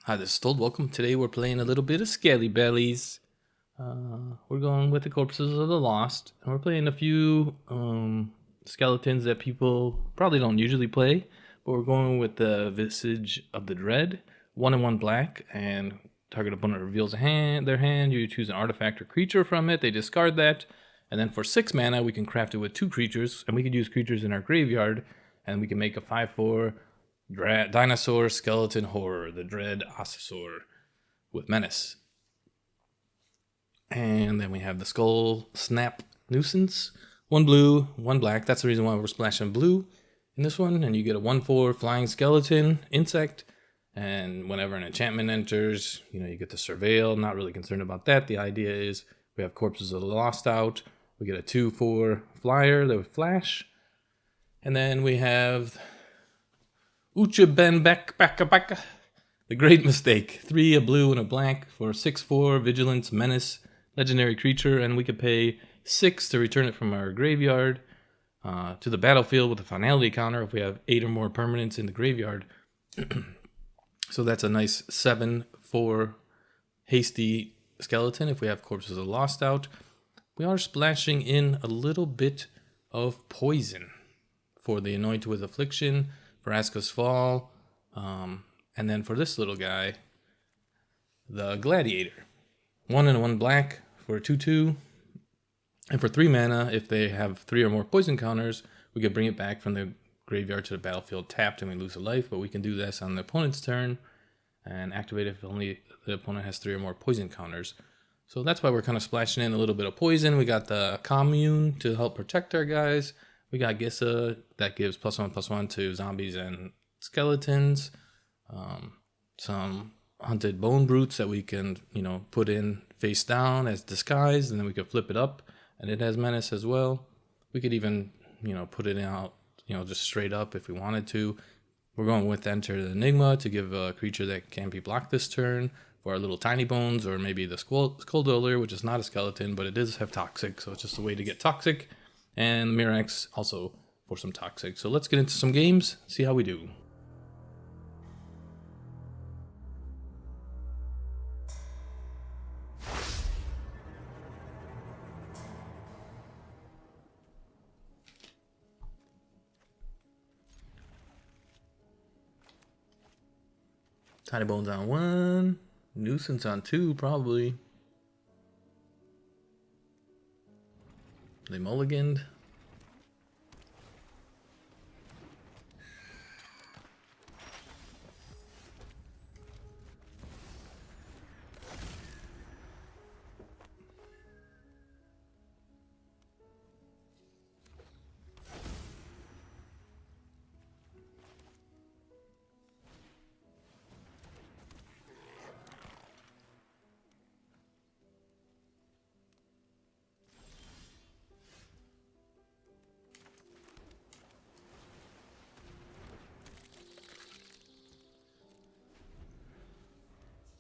Hi, this is Told. Welcome. Today we're playing a little bit of Skelly Bellies. We're going with the Corpses of the Lost, and we're playing a few skeletons that people probably don't usually play, but we're going with the Visage of the Dread, 1/1 black, and target opponent reveals their hand, you choose an artifact or creature from it, they discard that, and then for 6 mana we can craft it with 2 creatures, and we could use creatures in our graveyard, and we can make a 5/4 Dinosaur Skeleton Horror, the Dread Osasaur with Menace. And then we have the Skull Snap Nuisance. 1 blue, 1 black. That's the reason why we're splashing blue in this one. And you get a 1/4 Flying Skeleton Insect. And whenever an enchantment enters, you get to Surveil. Not really concerned about that. The idea is we have Corpses of the Lost out. We get a 2/4 Flyer that would flash. And then we have Ucha Ben Baka. The Great Mistake. 3, a blue, and a black for 6/4 Vigilance, Menace, legendary creature, and we could pay 6 to return it from our graveyard to the battlefield with a finality counter if we have 8 or more permanents in the graveyard. So that's a nice 7/4 hasty skeleton if we have Corpses of the Lost out. We are splashing in a little bit of poison for the Anointed with Affliction, for Aska's Fall, and then for this little guy, the Gladiator. 1 and 1 black for a 2/2. And for 3 mana, if they have 3 or more poison counters, we could bring it back from the graveyard to the battlefield tapped and we lose a life. But we can do this on the opponent's turn and activate it if only the opponent has 3 or more poison counters. So that's why we're kind of splashing in a little bit of poison. We got the Commune to help protect our guys. We got Gissa that gives +1/+1 to zombies and skeletons. Some hunted bone brutes that we can, put in face down as disguise, and then we could flip it up, and it has Menace as well. We could even, put it out, just straight up if we wanted to. We're going with Enter the Enigma to give a creature that can be blocked this turn for our little tiny bones, or maybe the Skulldweller, which is not a skeleton, but it does have Toxic, so it's just a way to get Toxic. And Mirax also for some Toxic. So let's get into some games, see how we do. Tiny Bones on 1, Nuisance on 2, probably. They mulliganed.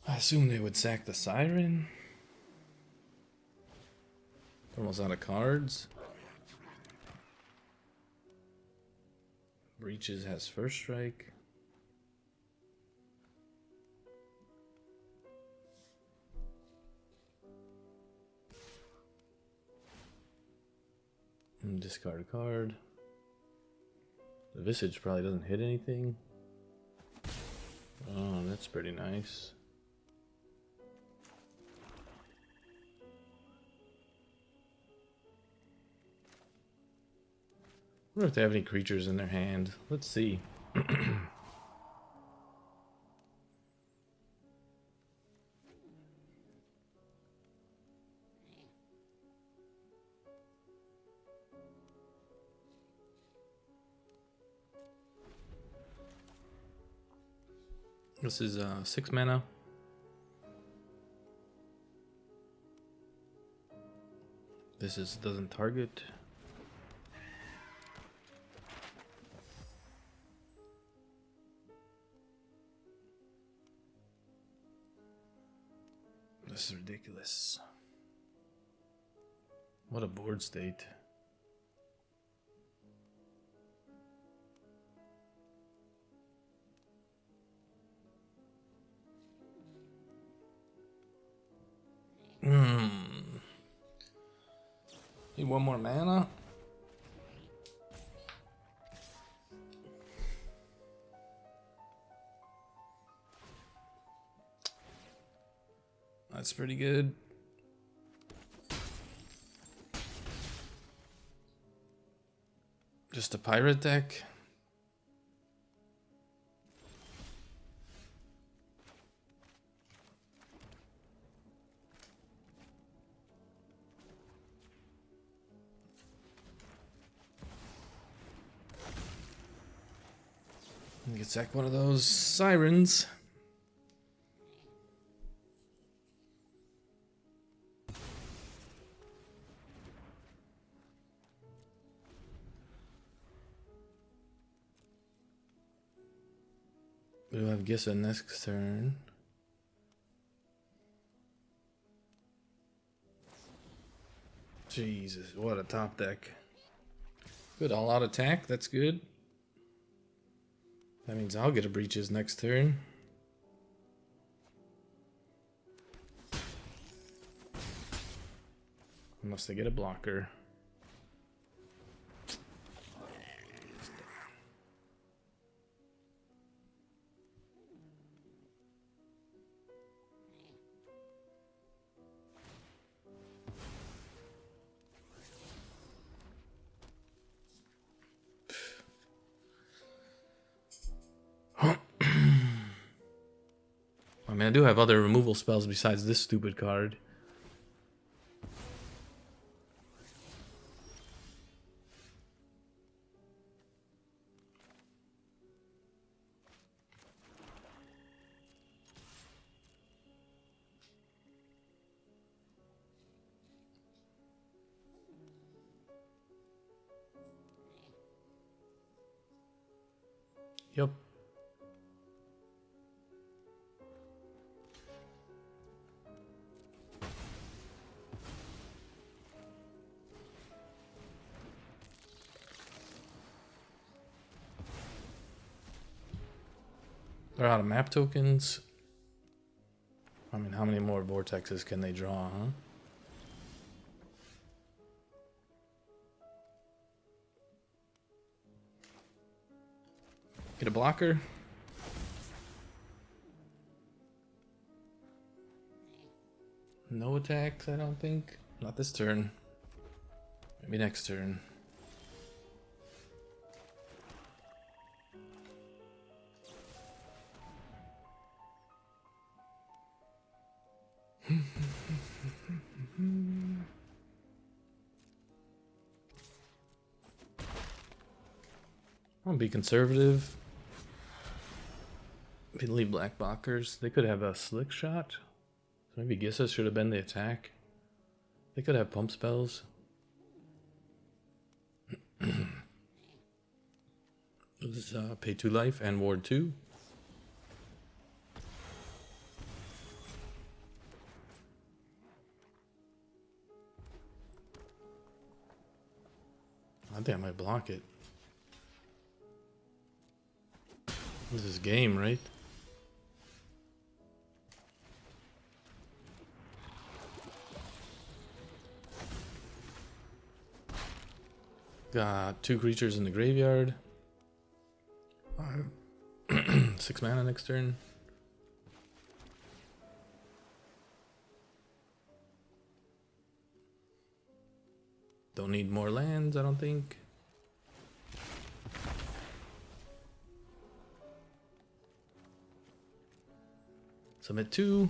I assume they would sack the Siren. Almost out of cards. Breaches has first strike. And discard a card. The Visage probably doesn't hit anything. Oh, that's pretty nice. I wonder if they have any creatures in their hand. Let's see. This is 6 mana. This doesn't target. This is ridiculous. What a board state. Need one more mana. That's pretty good. Just a pirate deck. Get sack one of those sirens. We'll have Gissa next turn. Jesus, what a top deck. Good all-out attack, that's good. That means I'll get a breaches next turn. Unless they get a blocker. I mean, I do have other removal spells besides this stupid card. Yep. They're out of map tokens. I mean, how many more vortexes can they draw, huh? Get a blocker. No attacks, I don't think. Not this turn. Maybe next turn. I'll be conservative. Maybe leave black blockers. They could have a slick shot. So maybe Gissa should have been the attack. They could have pump spells. This is pay 2 life and ward 2. I think I might block it. This is game, right? Got 2 creatures in the graveyard. 6 mana next turn. Don't need more lands, I don't think. Submit 2.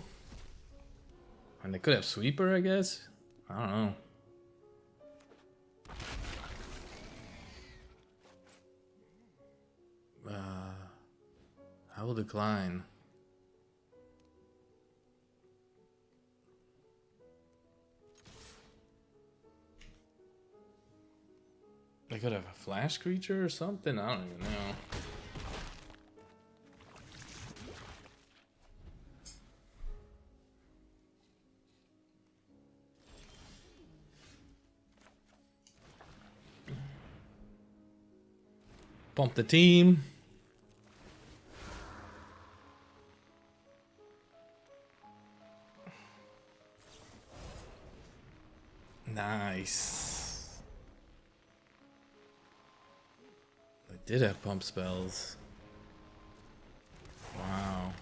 And they could have sweeper, I guess. I don't know. I will decline. They could have a flash creature or something. I don't even know. Bump the team. Nice. I did have pump spells. Wow.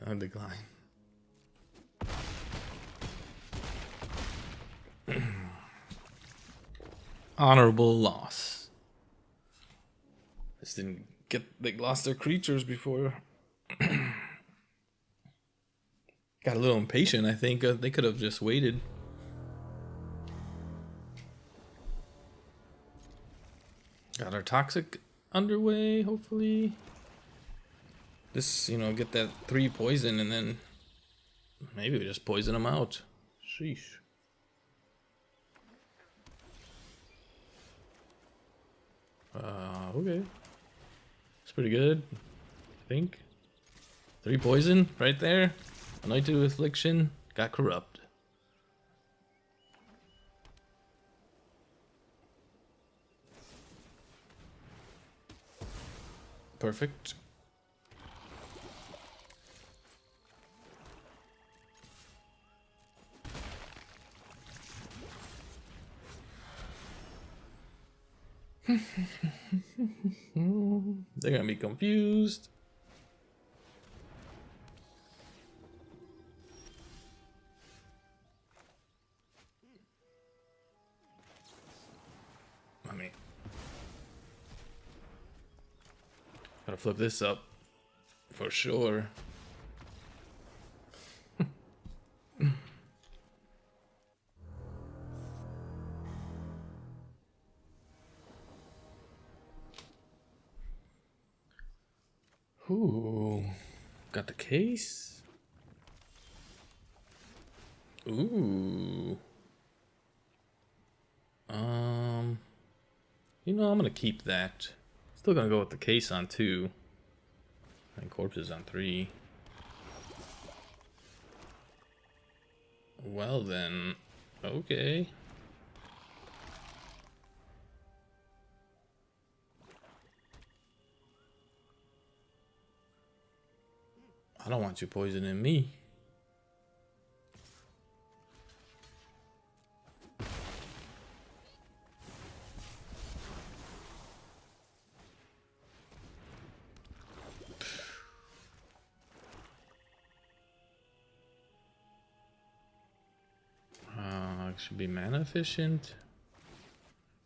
I decline. Honorable loss. Just didn't get. They lost their creatures before. Got a little impatient, I think. They could have just waited. Got our toxic underway, hopefully. This, get that 3 poison and then maybe we just poison them out. Sheesh. Okay. It's pretty good, I think. 3 poison right there. Anointed with Affliction. Got Corrupt. Perfect. They're gonna be confused. Gotta flip this up for sure. Ooh, got the case. Ooh. I'm gonna keep that. Still gonna go with the case on 2. And corpses on 3. Well then, okay. I don't want you poisoning me. Should be mana efficient.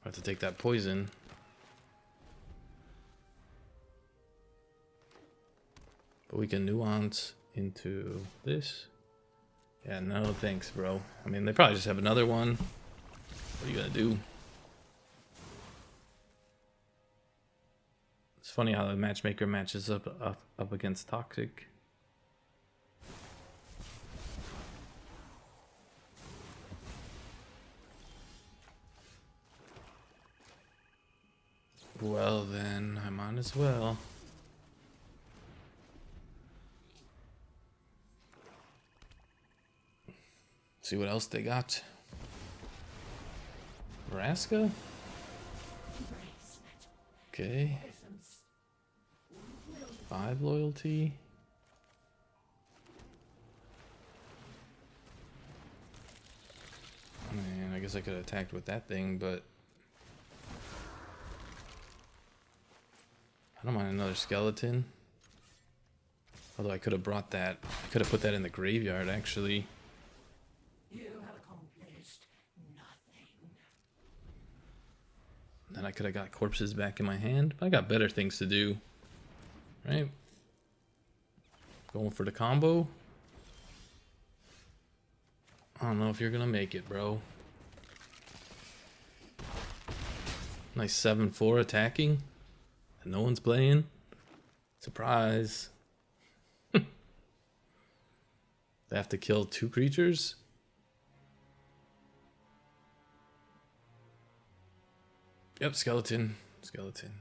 I have to take that poison. But we can nuance into this. Yeah, no thanks, bro. I mean, they probably just have another one. What are you gonna do? It's funny how the matchmaker matches up against Toxic. Well then, I might as well. See what else they got. Vraska? Okay. 5 loyalty. Man, I guess I could have attacked with that thing, but I don't mind another skeleton. Although I could have brought that. I could have put that in the graveyard, actually. You have accomplished nothing. Then I could have got corpses back in my hand. But I got better things to do. Right? Going for the combo. I don't know if you're gonna make it, bro. Nice 7-4 attacking. And no one's playing. Surprise. They have to kill 2 creatures? Yep, skeleton. Skeleton.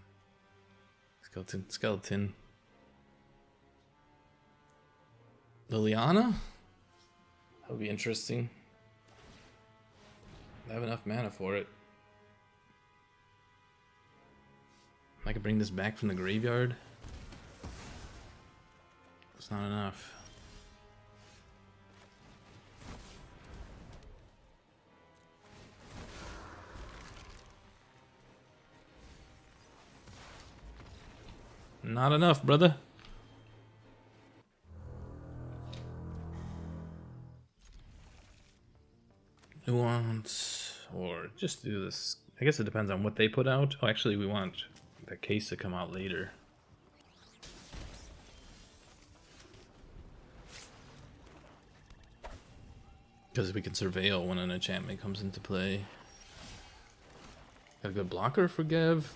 Skeleton. Skeleton. Liliana? That would be interesting. I have enough mana for it. I could bring this back from the graveyard. It's not enough. Not enough, brother. Nuance, or just do this. I guess it depends on what they put out. Oh, actually, we want the case to come out later. Because we can surveil when an enchantment comes into play. Got a good blocker for Gev.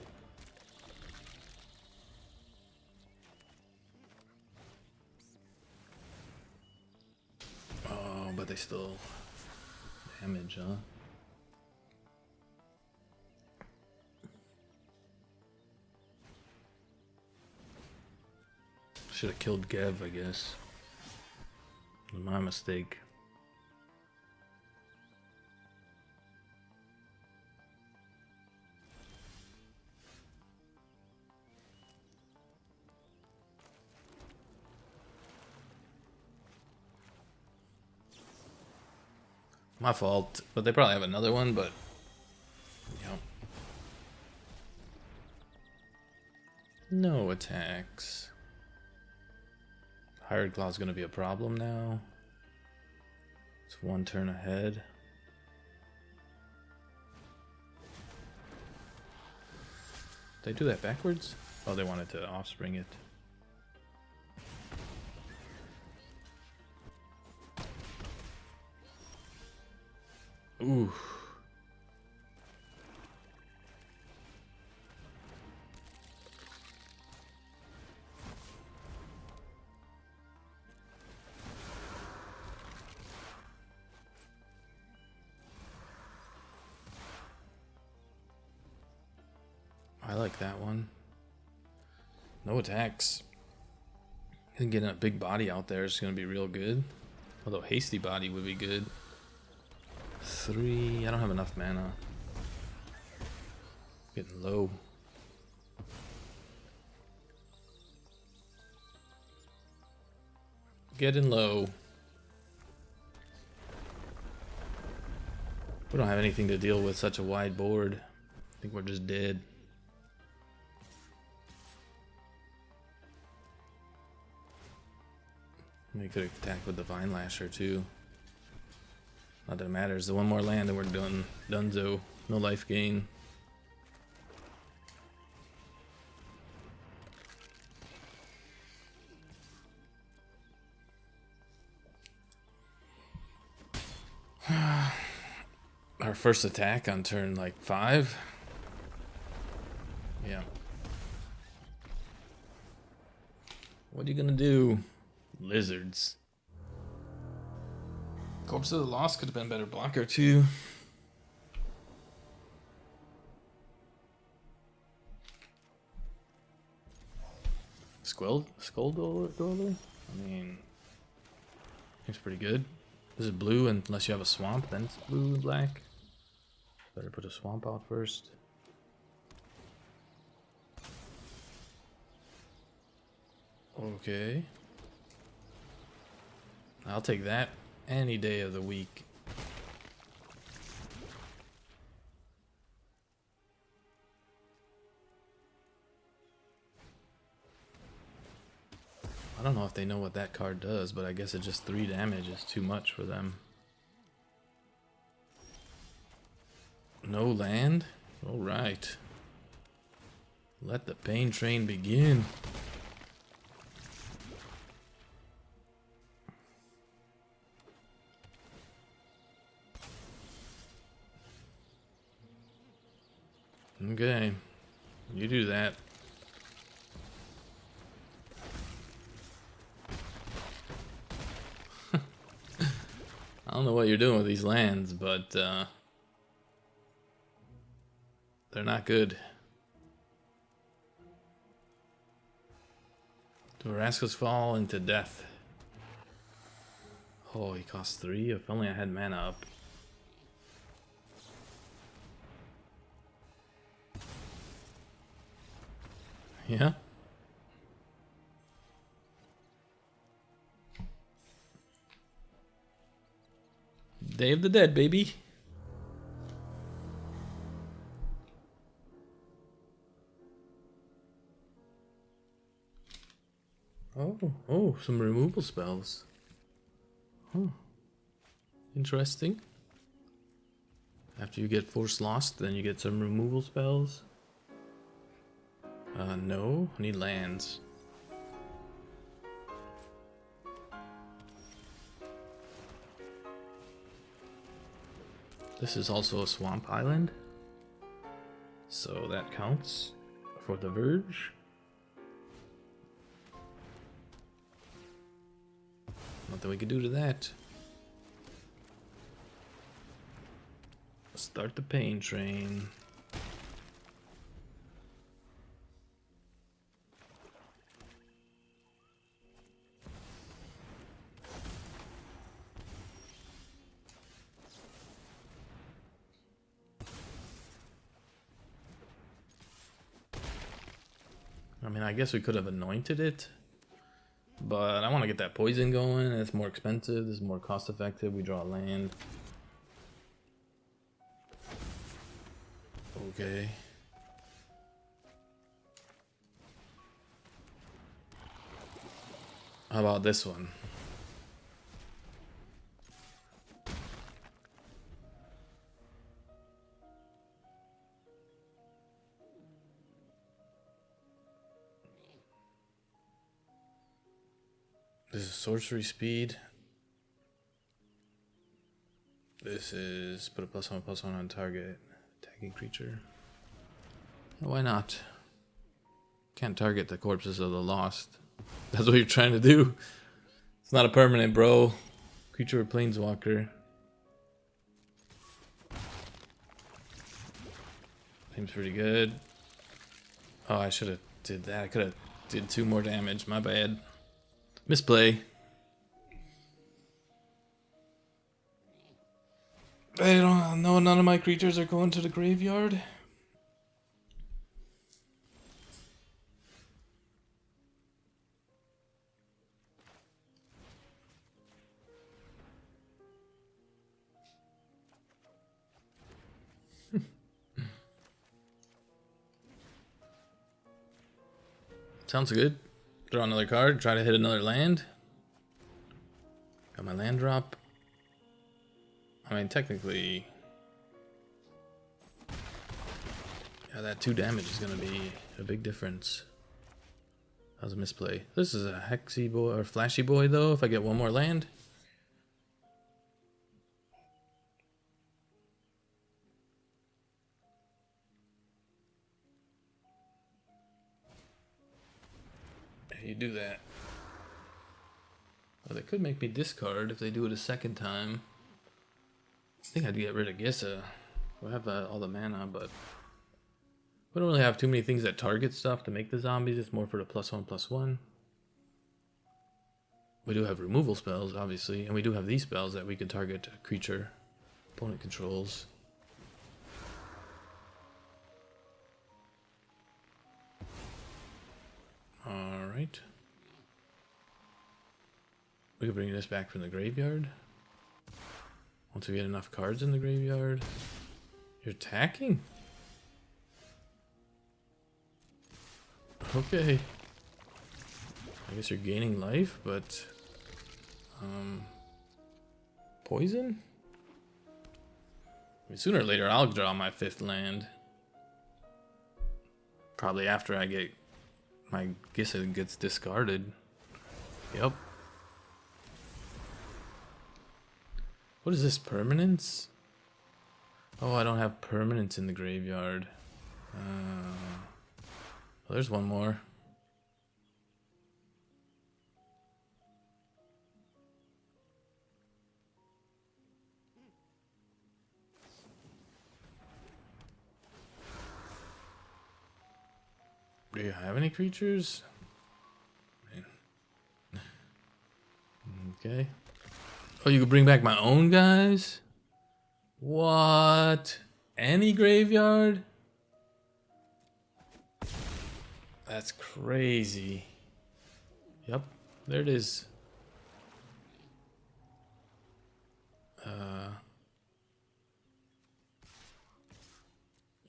Oh, but they still damage, huh? Should have killed Gev, I guess. It was my mistake. My fault, but they probably have another one, but you know. No attacks. Hired Claw's gonna be a problem now. It's one turn ahead. Did they do that backwards? Oh, they wanted to offspring it. Ooh. I like that one. No attacks. And getting a big body out there is going to be real good. Although hasty body would be good. 3. I don't have enough mana. Getting low. Getting low. We don't have anything to deal with such a wide board. I think we're just dead. We could attack with Divine Lasher too. Not that it matters. The one more land and we're done. Dunzo. No life gain. Our first attack on turn like 5. Yeah. What are you gonna do? Lizards. Corpse of the Lost could have been a better blocker too. Skull Dweller? I mean, it's pretty good. This is blue unless you have a swamp, then it's blue and black. Better put a swamp out first. Okay. I'll take that any day of the week. I don't know if they know what that card does, but I guess it just 3 damage is too much for them. No land? Alright. Let the pain train begin. Okay. You do that. I don't know what you're doing with these lands, but they're not good. Duraska's Fall into death. Oh, he costs 3? If only I had mana up. Yeah? Day of the Dead, baby. Oh, some removal spells. Huh. Interesting. After you get Force Lost, then you get some removal spells. No, I need lands. This is also a swamp island, so that counts for the Verge. Nothing we can do to that. Start the pain train. I mean, I guess we could have anointed it, but I want to get that poison going. It's more expensive. This is more cost effective. We draw land. Okay. How about this one? This is sorcery speed. This is put a +1/+1 on target attacking creature. Why not? Can't target the corpses of the lost. That's what you're trying to do. It's not a permanent, bro. Creature or planeswalker. Seems pretty good. Oh, I should have did that. I could have did 2 more damage. My bad. Misplay. I don't know. None of my creatures are going to the graveyard. Sounds good. Draw another card. Try to hit another land. Got my land drop. I mean, technically, yeah, that 2 damage is gonna be a big difference. That was a misplay. This is a Hexy boy or Flashy boy though. If I get 1 more land. You do that. Well, they could make me discard if they do it a second time. I think I'd get rid of Gissa. We'll have all the mana, but we don't really have too many things that target stuff to make the zombies. It's more for the +1/+1. We do have removal spells, obviously, and we do have these spells that we can target a creature opponent controls. Alright. We can bring this back from the graveyard. Once we get enough cards in the graveyard. You're attacking? Okay. I guess you're gaining life, but... poison? I mean, sooner or later I'll draw my 5th land. Probably after I get... my Gissa gets discarded. Yep. What is this, permanence? Oh, I don't have permanence in the graveyard. Well, there's 1 more. Do you have any creatures? Okay. Oh, you could bring back my own guys? What? Any graveyard? That's crazy. Yep, there it is.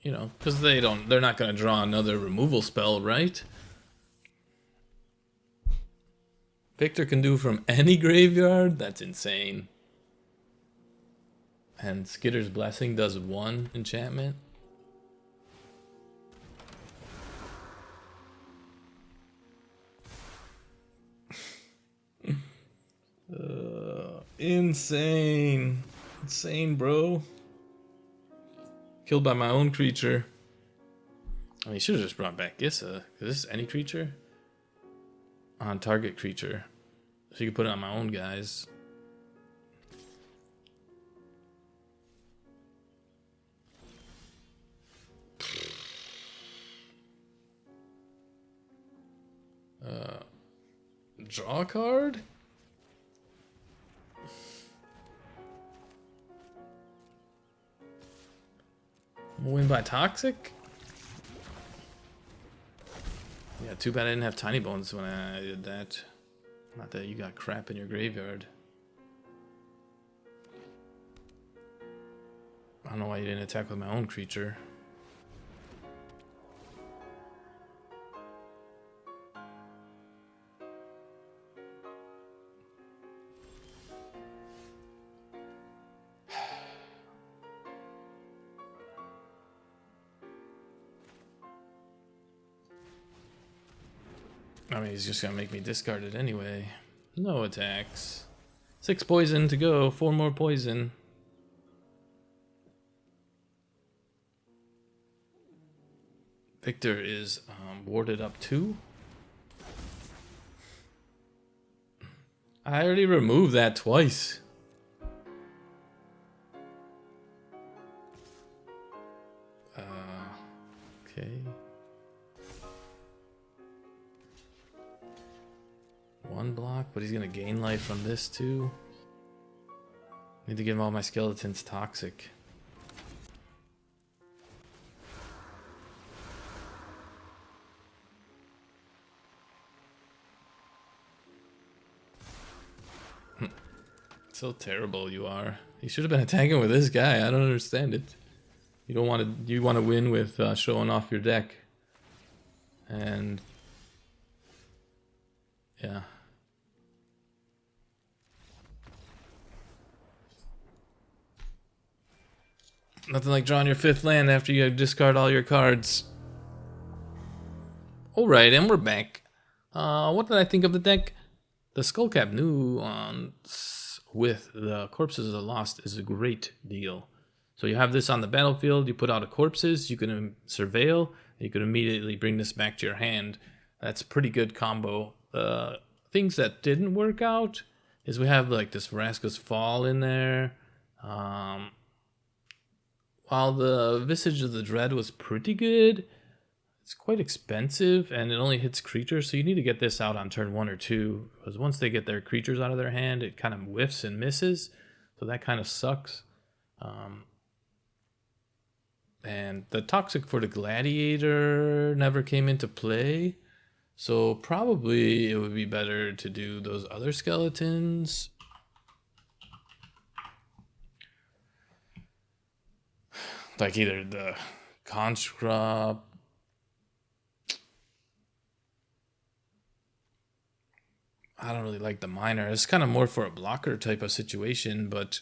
You know, because they're not gonna draw another removal spell, right? Victor can do from any graveyard? That's insane. And Skitter's Blessing does 1 enchantment. Insane. Insane, bro. Killed by my own creature. I mean, you should have just brought back Gissa. Is this any creature? On target creature. So you can put it on my own guys. Draw a card? Win by Toxic? Yeah, too bad I didn't have Tiny Bones when I did that. Not that you got crap in your graveyard. I don't know why you didn't attack with my own creature. I mean, he's just gonna make me discard it anyway. No attacks. 6 poison to go. 4 more poison. Victor is warded up 2. I already removed that twice. Okay. 1 block, but he's gonna gain life from this too. Need to give all my skeletons toxic. So terrible you are. You should have been attacking with this guy. I don't understand it. You don't want to. You want to win with showing off your deck. And yeah. Nothing like drawing your 5th land after you discard all your cards. Alright, and we're back. What did I think of the deck? The Skullcap Nuance with the Corpses of the Lost is a great deal. So you have this on the battlefield, you put out a corpses, you can surveil, you can immediately bring this back to your hand. That's a pretty good combo. Things that didn't work out is we have like this Vraska's Fall in there. While the Visage of the Dread was pretty good, it's quite expensive and it only hits creatures, so you need to get this out on turn 1 or 2, because once they get their creatures out of their hand, it kind of whiffs and misses, so that kind of sucks. And the Toxic for the Gladiator never came into play, so probably it would be better to do those other skeletons. Like either the Conscript. I don't really like the Miner. It's kind of more for a blocker type of situation, but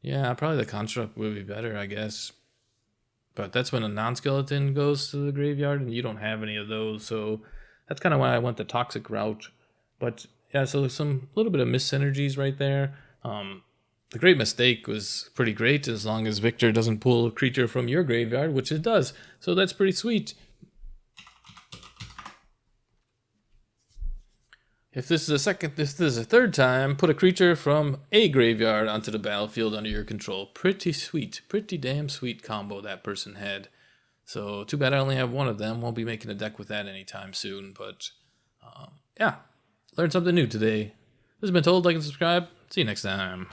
yeah, probably the Construct would be better, I guess. But that's when a non-skeleton goes to the graveyard, and you don't have any of those, so that's kind of why I went the Toxic route. But yeah, so some little bit of mis-synergies right there. The Great Mistake was pretty great as long as Victor doesn't pull a creature from your graveyard, which it does. So that's pretty sweet. If this is a third time, put a creature from a graveyard onto the battlefield under your control. Pretty sweet. Pretty damn sweet combo that person had. So too bad I only have one of them. Won't be making a deck with that anytime soon. But yeah, learned something new today. This has been Told. Like and subscribe. See you next time.